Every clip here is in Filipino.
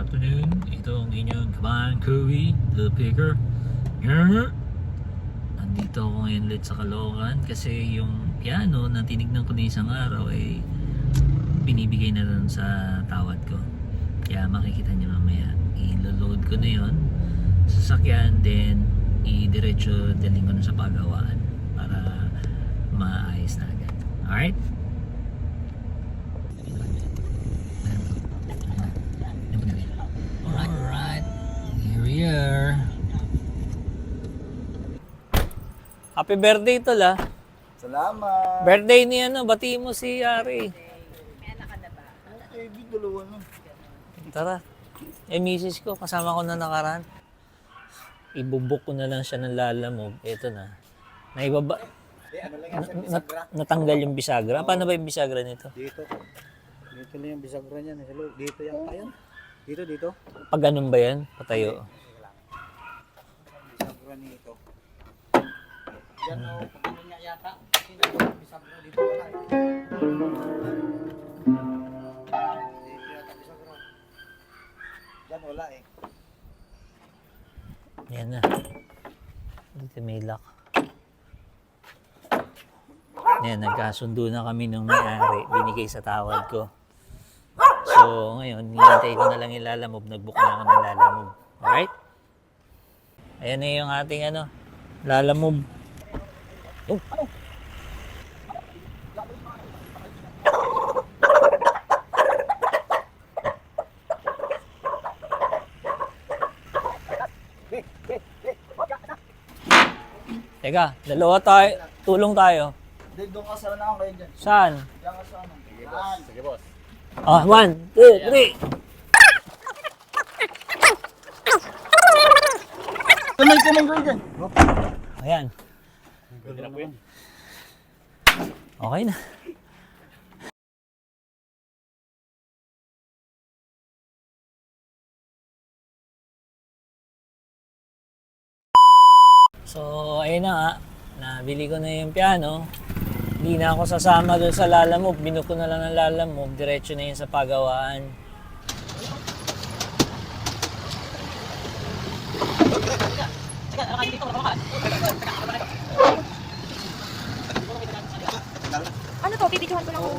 afternoon. Ito ang inyong kabahan, Kobe, the picker. Nandito ako ngayon ulit sa Caloocan kasi yung piano na tinignan ko na isang araw ay binibigay na rin sa tawad ko. Kaya makikita niyo mamaya. I-load ko na yun sa sasakyan, then i-diretso daling ko na sa pagawaan para maayos na agad. Alright? Alright, here we are. Happy birthday tol ah. Salamat. Birthday ni ano, bati mo si Ari. May anak ka na ba? Eh, di dalawa na. Tara. Misis ko, kasama ko na nakaraan. Ibubuk ko na lang siya ng lalamove. Ito na. Naibaba. Ano lang yan sa bisagra? Natanggal yung bisagra. Paano ba yung bisagra nito? Dito. Dito lang yung bisagra niyan. Dito yung tayo. Dito. Pag ganun ba yan? Patayo. Bisagra nito. Diyan o, pag ganun nga yata. Sino yung bisagra dito wala eh. Dito yata bisagra. Diyan wala eh. Yan na. Dito may lock. Yan, nagkasundo na kami nung may-ari. Binigay sa tawad ko. So, ngayon, hinintay ko na lang yung lalamove. Nag-book na ako ng lalamove. Alright? Ayan na yung ating ano, lalamove. Oh, ano? Teka, dalawa tayo. Tulong tayo. Doon ka sa lang kayo dyan. Saan? Diyan ka sa ano. Sige boss. Sige boss. Ah, 1, 2, 3. Kamay kayo dyan. Ayan. Okay na. So, ayun na nga. Nabili ko na yung piano. Hindi na ako sasama doon sa lalamove. Binook ko na lang ng lalamove. Diretso na yun sa pagawaan. Ano to? Pipidyohan ko lang ako.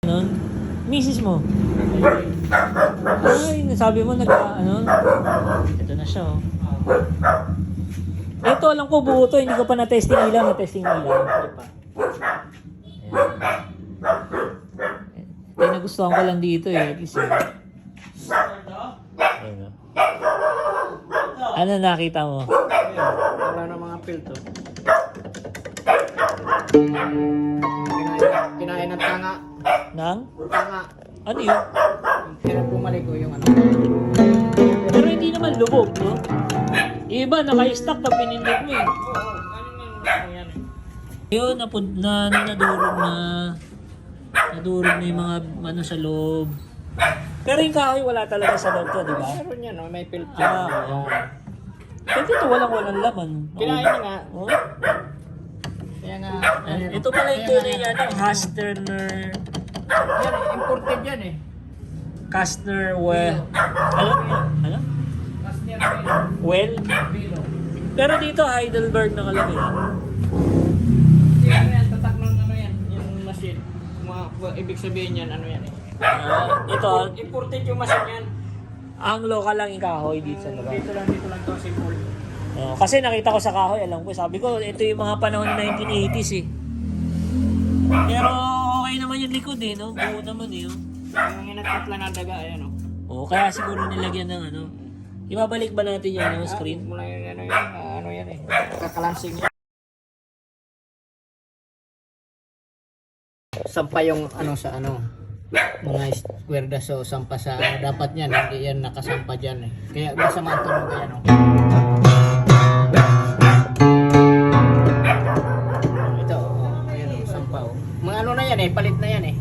Ano? Misis mo? Ay, nasabi mo ano? Ito na siya oh. Ito, alam ko buo to. Hindi ko pa na-testing ilaw. Na-testing ilaw. Ito pa. Ayan. Ito yung nagustuhan ko lang dito eh. At least eh. Ayan, oh. Ano nakita mo? Wala na mga filter. Kinain ng tanga. Nang? Tanga. Ano yun? Kaya bumalik ko yung ano. Pero hindi naman lubog, no? Iba, naka-stack na pinindot mo eh. Yun, nadurog na yung mga ano sa loob. Pero yung kahoy wala talaga sa loob to, di ba? Meron yan, no? May filter. Oo. Pero dito walang laman. Kinain na nga. Oh. Kaya nga. Ito pala yung tunay niya, ano, Hasterner, Yan, imported yan eh. Kastner, ano? Well? Pero dito Heidelberg nakalagay. Yan yan, tatak ng ano yan, yung machine. Ibig sabihin yan, ano yan eh. Ito, Imported yung machine yan. ang local lang yung kahoy dito sa lugar. Dito lang to, simple. Kasi nakita ko sa kahoy, alam ko, sabi ko, ito yung mga panahon ng 1980s eh. Pero okay naman yung likod eh, no? Buo naman eh. Oh. Yung inatat lang ng daga, ayan o. Oo, kaya siguro nilagyan ng ano. Ibabalik ba natin yan yung screen? Mula yung ano yan eh. Kakalansing yan. Saan pa yung ano sa ano? mga kwerda so sampa sa dapat yan, hindi yan nakasampa dyan eh. Kaya masama ang tunog yan oh. Ito oh, ayan oh, sampa oh. Mga ano na yan eh, palit na yan eh.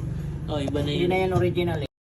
Oh, iba na Hindi yun. na yan original eh.